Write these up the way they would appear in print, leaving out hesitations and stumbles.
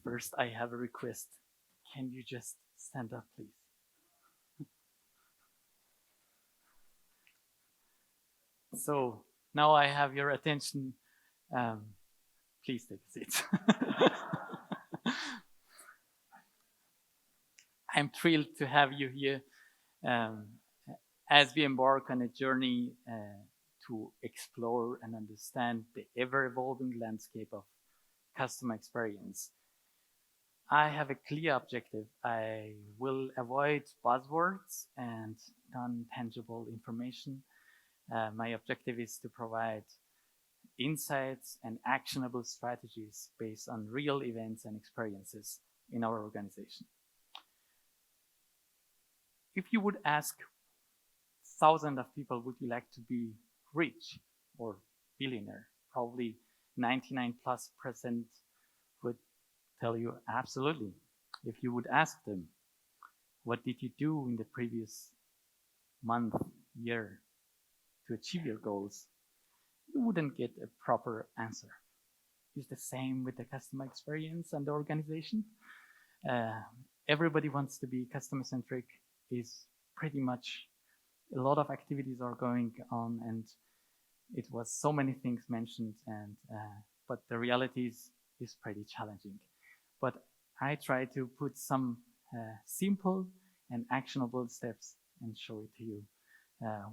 First, I have a request. Can you just stand up, please? So now I have your attention. Please take a seat. I'm thrilled to have you here as we embark on a journey to explore and understand the ever-evolving landscape of customer experience. I have a clear objective. I will avoid buzzwords and non-tangible information. My objective is to provide insights and actionable strategies based on real events and experiences in our organization. If you would ask thousands of people, would you like to be rich or billionaire? Probably 99+% would tell you absolutely. If you would ask them, what did you do in the previous month, year to achieve your goals? You wouldn't get a proper answer. It's the same with the customer experience and the organization. Everybody wants to be customer-centric. Is pretty much a lot of activities are going on, and it was so many things mentioned, and but the reality is pretty challenging. But I try to put some simple and actionable steps and show it to you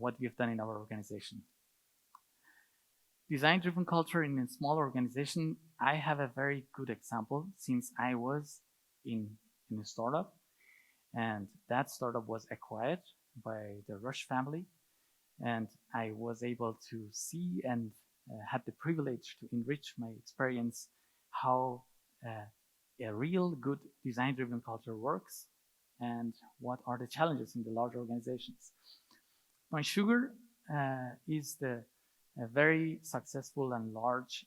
what we've done in our organization. Design-driven culture in a small organization. I have a very good example since I was in a startup, and that startup was acquired by the Roche family, and I was able to see and had the privilege to enrich my experience how a real good design-driven culture works and what are the challenges in the large organizations. My Sugar is a very successful and large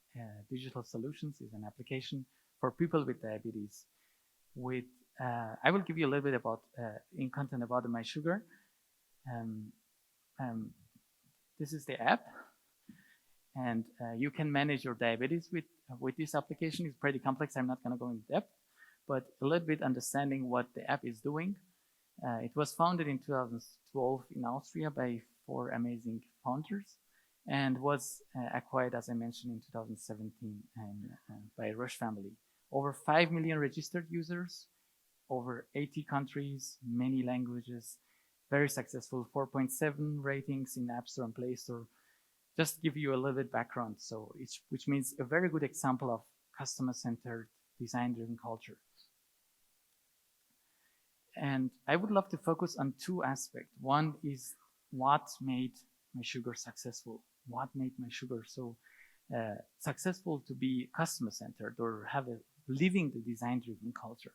digital solutions, is an application for people with diabetes. I will give you a little bit about in content about My Sugar. This is the app, and you can manage your diabetes with this application. It's pretty complex. I'm not going to go in depth, but a little bit understanding what the app is doing. It was founded in 2012 in Austria by 4 amazing founders, and was acquired, as I mentioned, in 2017 by Roche family. Over 5 million registered users, over 80 countries, many languages, very successful, 4.7 ratings in App Store and Play Store. Just give you a little bit background, so which means a very good example of customer-centered, design-driven culture. And I would love to focus on 2 aspects. One is what made My Sugar successful. What made My Sugar so successful to be customer-centered or have a living the design-driven culture?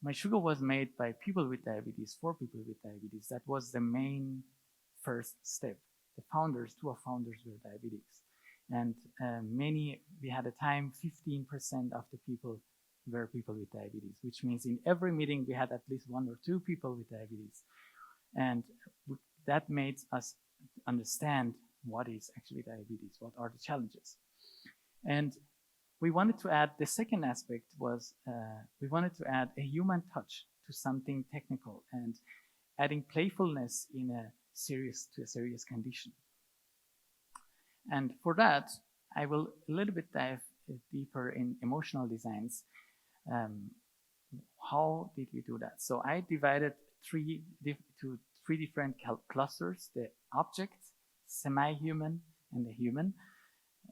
My Sugar was made by people with diabetes, for people with diabetes. That was the main first step. The founders, 2 founders were diabetics. And we had a time, 15% of the people were people with diabetes, which means in every meeting we had at least 1 or 2 people with diabetes. And that made us understand what is actually diabetes, what are the challenges. And we wanted to add, the second aspect was, we wanted to add a human touch to something technical and adding playfulness in a serious condition. And for that, I will a little bit dive deeper in emotional designs. How did we do that? So I divided 3 different clusters: the object, semi-human, and the human.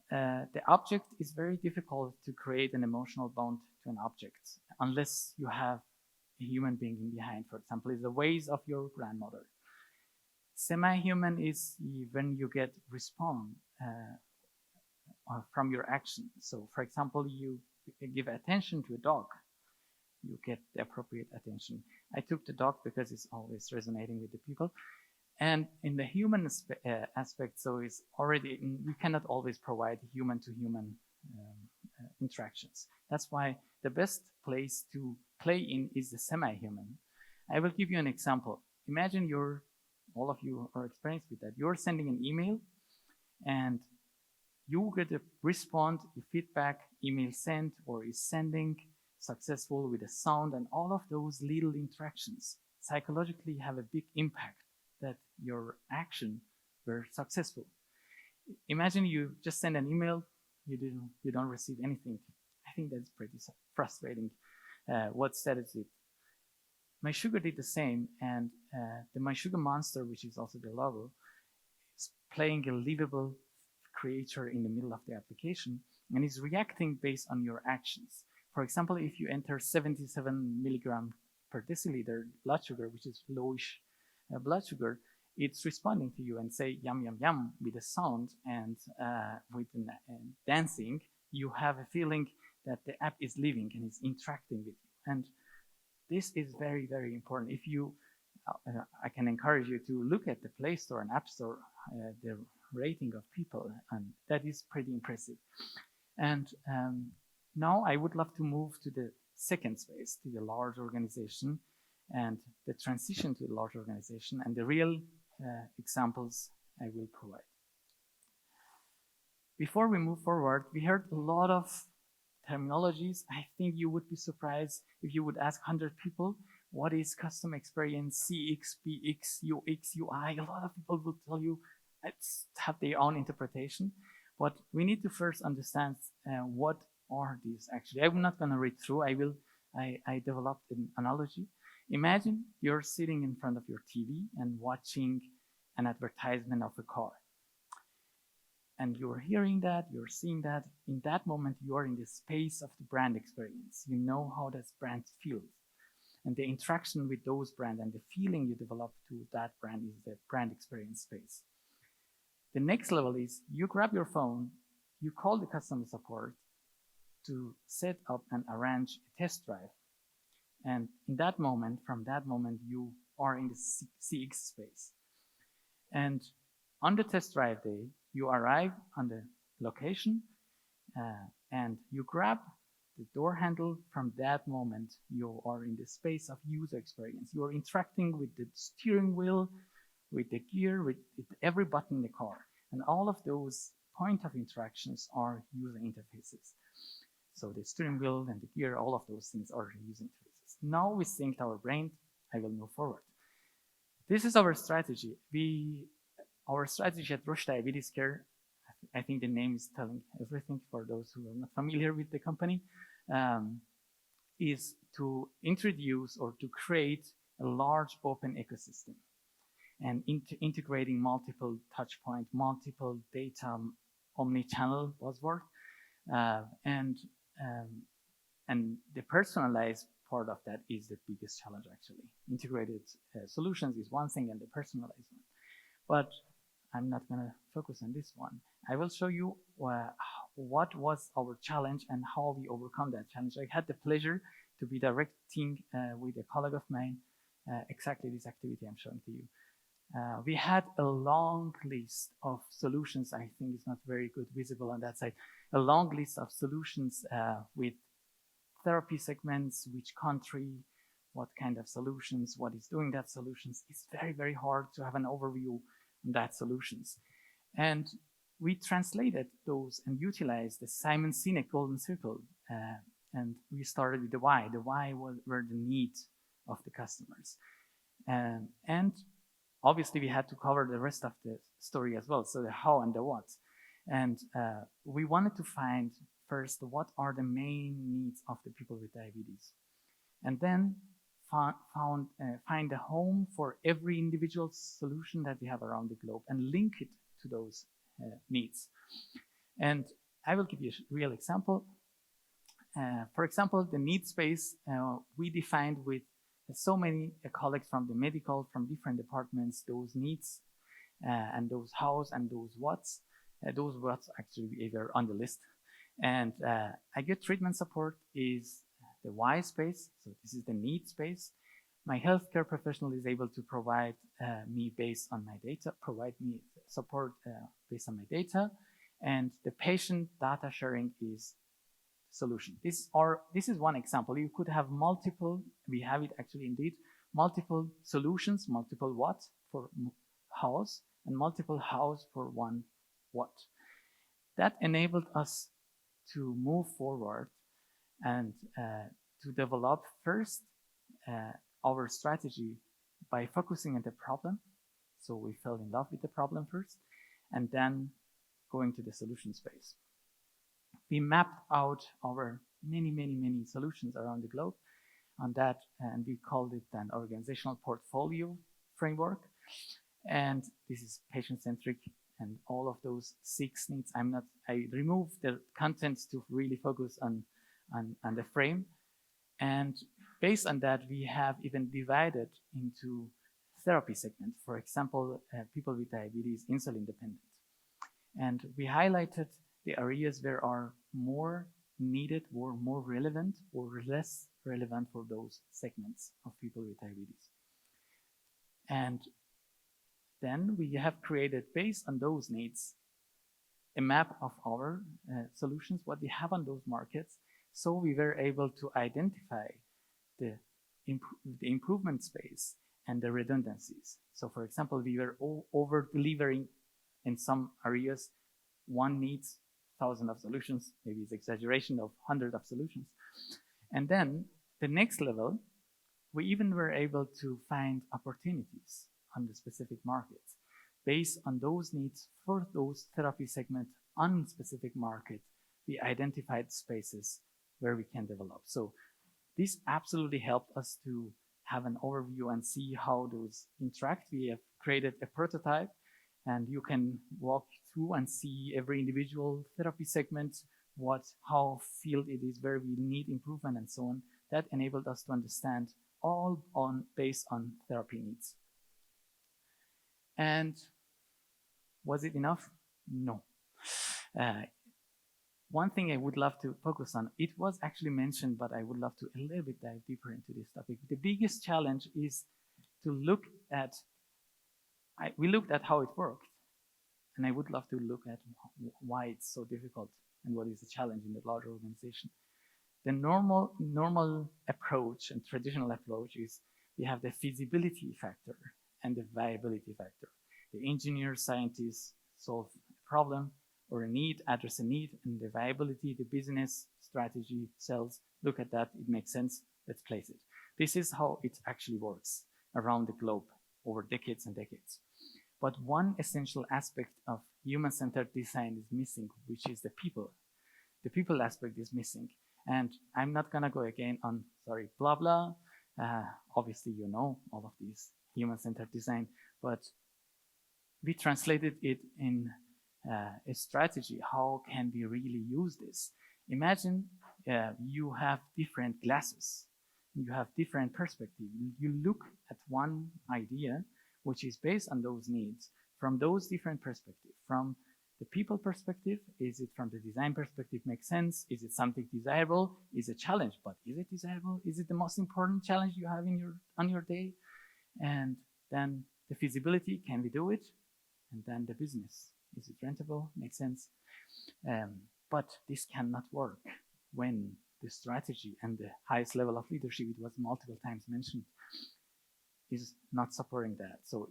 The object is very difficult to create an emotional bond to an object unless you have a human being behind. For example, is the ways of your grandmother. Semi-human is when you get response from your action. So, for example, you give attention to a dog, you get the appropriate attention. I took the dog because it's always resonating with the people. And in the human aspect, so it's already, we cannot always provide human-to-human interactions. That's why the best place to play in is the semi-human. I will give you an example. Imagine all of you are experienced with that. You're sending an email, and You get a response, a feedback, email sent or is sending, successful with a sound, and all of those little interactions psychologically have a big impact that your action were successful. Imagine you just send an email, you don't receive anything. I think that's pretty frustrating. What's that is it? My Sugar did the same, and the My Sugar monster, which is also the logo, is playing a livable creature in the middle of the application and is reacting based on your actions. For example, if you enter 77 milligram per deciliter blood sugar, which is lowish blood sugar, it's responding to you and say yum yum yum with a sound, and with dancing, you have a feeling that the app is living and is interacting with you. And this is very, very important. If you, I can encourage you to look at the Play Store and App Store, the rating of people, and that is pretty impressive. And now I would love to move to the second space, to the large organization and the transition to the large organization and the real examples I will provide. Before we move forward, we heard a lot of terminologies. I think you would be surprised if you would ask 100 people, what is customer experience, CX, BX, UX, UI? A lot of people will tell you it's have their own interpretation. But we need to first understand what are these actually. I'm not going to read through. I developed an analogy. Imagine you're sitting in front of your TV and watching an advertisement of a car. And you're hearing that, you're seeing that. In that moment, you are in the space of the brand experience. You know how that brand feels. And the interaction with those brands and the feeling you develop to that brand is the brand experience space. The next level is you grab your phone, you call the customer support to set up and arrange a test drive. And in that moment, from that moment, you are in the CX space. And on the test drive day, you arrive on the location and you grab the door handle. From that moment, you are in the space of user experience. You are interacting with the steering wheel, with the gear, with every button in the car. And all of those point of interactions are user interfaces. So the steering wheel and the gear, all of those things are user interfaces. Now we synced our brain. I will move forward. This is our strategy. Our strategy at Roche Diabetes Care, I think the name is telling everything for those who are not familiar with the company, is to introduce or to create a large open ecosystem and integrating multiple touch points, multiple data, omnichannel buzzword, and the personalized part of that is the biggest challenge actually. Integrated solutions is one thing and the personalized one. But I'm not going to focus on this one. I will show you what was our challenge and how we overcome that challenge. I had the pleasure to be directing with a colleague of mine exactly this activity I'm showing to you. We had a long list of solutions. I think it's not very good visible on that side. A long list of solutions with therapy segments, which country, what kind of solutions, what is doing that solutions. It's very, very hard to have an overview on that solutions. And we translated those and utilized the Simon Sinek Golden Circle. And we started with the why. The why were the needs of the customers. And obviously we had to cover the rest of the story as well. So the how and the what. And we wanted to find first what are the main needs of the people with diabetes. And then find a home for every individual solution that we have around the globe and link it to those needs. And I will give you a real example. For example, the need space we defined with so many colleagues from the medical, from different departments, those needs and those hows and those whats. Those whats actually were on the list. And I get treatment support is the why space. So this is the need space. My healthcare professional is able to provide me based on my data, provide me support based on my data. And the patient data sharing is solution. This is one example. You could have multiple, we have it actually indeed, multiple solutions, multiple what for hows, and multiple hows for one what. That enabled us to move forward and to develop first our strategy by focusing on the problem. So we fell in love with the problem first, and then going to the solution space. We mapped out our many solutions around the globe on that, and we called it an organizational portfolio framework. And this is patient-centric, and all of those 6 needs. I removed the contents to really focus on the frame. And based on that, we have even divided into therapy segments. For example, people with diabetes, insulin dependent. And we highlighted the areas where are more needed or more relevant or less relevant for those segments of people with diabetes. And then we have created, based on those needs, a map of our solutions, what we have on those markets. So we were able to identify the improvement space and the redundancies. So for example, we were over-delivering in some areas. One needs 1,000 of solutions, maybe it's exaggeration of 100 of solutions. And then the next level, we even were able to find opportunities on the specific markets based on those needs for those therapy segments on specific market. We identified spaces where we can develop. So this absolutely helped us to have an overview and see how those interact. We have created a prototype, and you can walk through and see every individual therapy segment, how field it is, where we need improvement, and so on. That enabled us to understand all based on therapy needs. And was it enough? No. One thing I would love to focus on, it was actually mentioned, but I would love to a little bit dive deeper into this topic. The biggest challenge is to look at, we looked at how it worked, and I would love to look at why it's so difficult and what is the challenge in the larger organization. The normal approach and traditional approach is we have the feasibility factor and the viability factor. The engineers, scientists solve a problem or a need, address a need, and the viability, the business strategy, sales, look at that, it makes sense, let's place it. This is how it actually works around the globe over decades and decades. But one essential aspect of human-centered design is missing, which is the people. The people aspect is missing. And I'm not gonna go again on, blah, blah. Obviously, you know all of these human-centered design, but we translated it in a strategy. How can we really use this? Imagine you have different glasses. You have different perspectives. You look at one idea, which is based on those needs, from those different perspectives. From the people perspective, is it from the design perspective makes sense? Is it something desirable? Is it a challenge? But is it desirable? Is it the most important challenge you have on your day? And then the feasibility, can we do it? And then the business, is it rentable? Makes sense. But this cannot work when the strategy and the highest level of leadership, it was multiple times mentioned, is not supporting that. So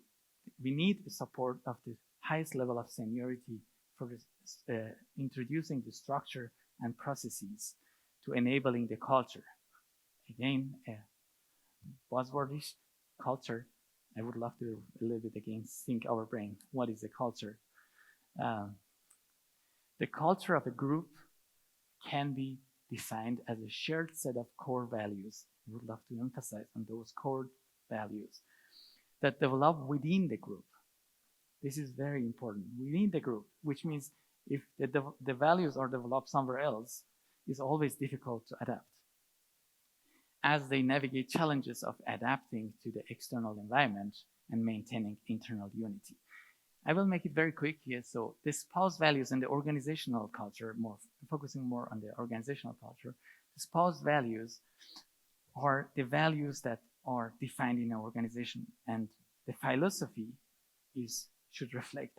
we need the support of the highest level of seniority for introducing the structure and processes to enabling the culture. Again, buzzwordish culture. I would love to a little bit again think our brain. What is the culture? The culture of a group can be defined as a shared set of core values. I would love to emphasize on those core values that develop within the group. This is very important. Within the group, which means if the values are developed somewhere else, it's always difficult to adapt as they navigate challenges of adapting to the external environment and maintaining internal unity. I will make it very quick here. So the spouse values and the organizational culture, focusing more on the organizational culture, the spouse values are the values that are defined in an organization, and the philosophy should reflect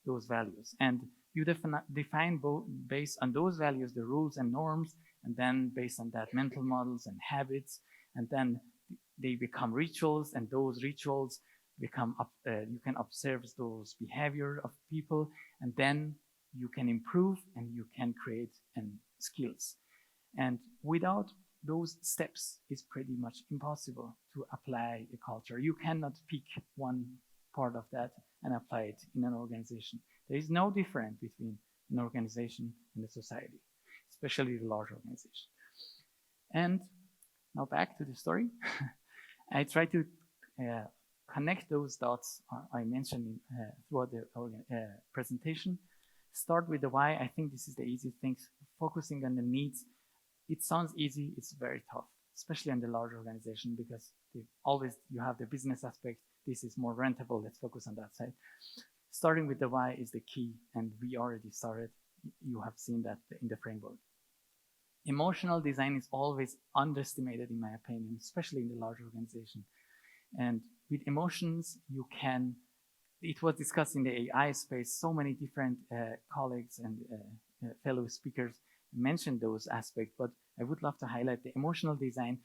those values. And you define both based on those values, the rules and norms, and then based on that mental models and habits, and then they become rituals, and those rituals become, you can observe those behavior of people, and then you can improve and you can create skills. And without those steps, it's pretty much impossible to apply a culture. You cannot pick one part of that and apply it in an organization. There is no difference between an organization and a society, especially the large organization. And now back to the story. I try to connect those dots I mentioned throughout the presentation. Start with the why. I think this is the easy thing. Focusing on the needs. It sounds easy. It's very tough, especially in the large organization, because you have the business aspect. This is more rentable. Let's focus on that side. Starting with the why is the key, and we already started. You have seen that in the framework. Emotional design is always underestimated, in my opinion, especially in the large organization. And with emotions, you can, it was discussed in the AI space, so many different colleagues and fellow speakers mentioned those aspects, but I would love to highlight the emotional design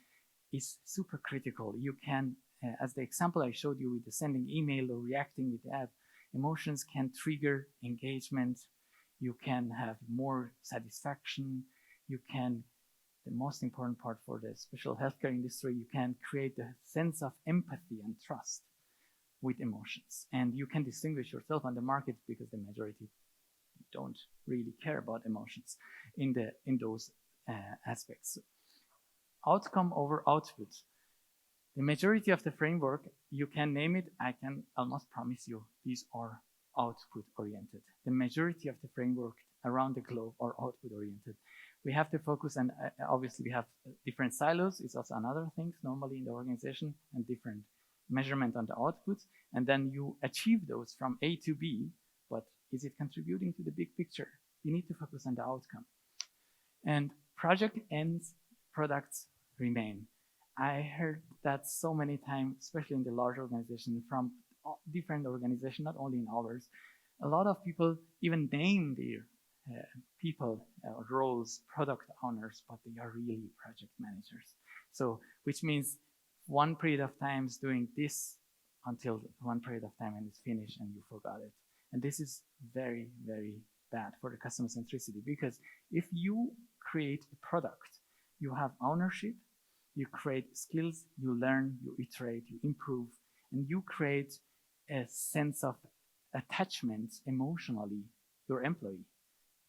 is super critical. You can, as the example I showed you with the sending email or reacting with the app, emotions can trigger engagement. You can have more satisfaction. You can, the most important part for the special healthcare industry, you can create a sense of empathy and trust with emotions. And you can distinguish yourself on the market because the majority don't really care about emotions in those aspects. Outcome over output. The majority of the framework, you can name it, I can almost promise you, these are output oriented. The majority of the framework around the globe are output oriented. We have to focus, and obviously we have different silos. It's also another thing normally in the organization, and different measurement on the outputs. And then you achieve those from A to B, but is it contributing to the big picture? You need to focus on the outcome. And project ends, products remain. I heard that so many times, especially in the large organization, from different organizations, not only in ours. A lot of people even name their people roles product owners, but they are really project managers. So, which means one period of time is doing this until one period of time and it's finished and you forgot it. And this is very, very bad for the customer centricity, because if you create a product, you have ownership, you create skills, you learn, you iterate, you improve, and you create a sense of attachment emotionally, your employee,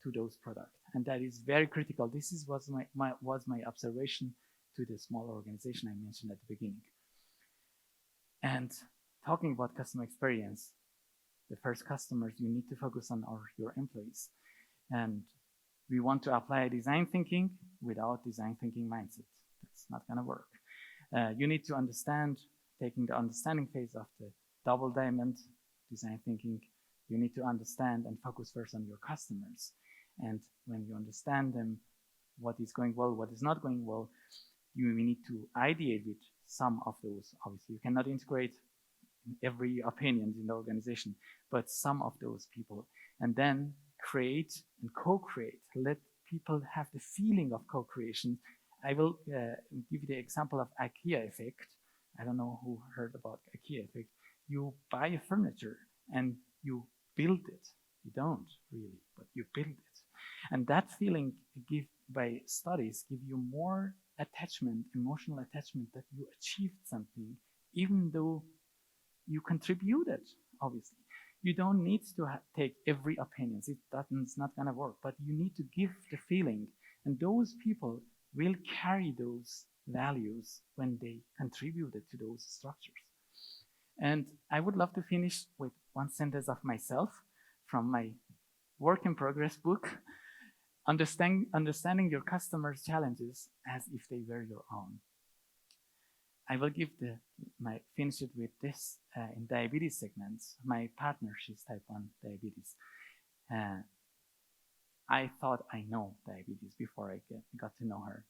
to those products. And that is very critical. This was my observation to the small organization I mentioned at the beginning. And talking about customer experience, the first customers, you need to focus on your employees. And we want to apply design thinking without design thinking mindset. That's not going to work. You need to understand, taking the understanding phase of the double diamond design thinking, you need to understand and focus first on your customers. And when you understand them, what is going well, what is not going well, you need to ideate with some of those. Obviously, you cannot integrate every opinion in the organization, but some of those people. And then create and co-create. Let people have the feeling of co-creation. I will give you the example of IKEA effect. I don't know who heard about IKEA effect. You buy a furniture and you build it. You don't really, but you build it. And that feeling by studies give you more attachment, emotional attachment, that you achieved something, even though you contributed, obviously. You don't need to take every opinion. It's not going to work, but you need to give the feeling. And those people will carry those values when they contributed to those structures. And I would love to finish with one sentence of myself from my work in progress book. Understanding your customers' challenges as if they were your own. I will finish it with this in diabetes segments. My partner, she's type 1 diabetes. I thought I know diabetes before I got to know her,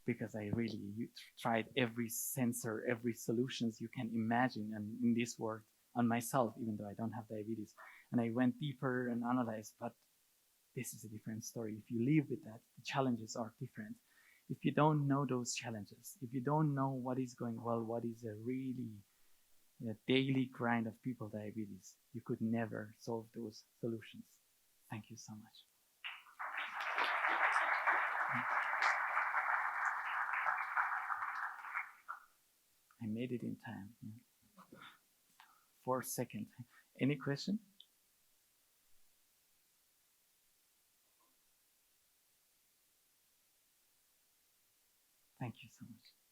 because I really tried every sensor, every solutions you can imagine, and in this world on myself, even though I don't have diabetes. And I went deeper and analyzed, but this is a different story. If you live with that, the challenges are different. If you don't know those challenges, if you don't know what is going well, what is a really daily grind of people diabetes, you could never solve those solutions. Thank you so much. I made it in time. 4 seconds. Any question? Thank you so much.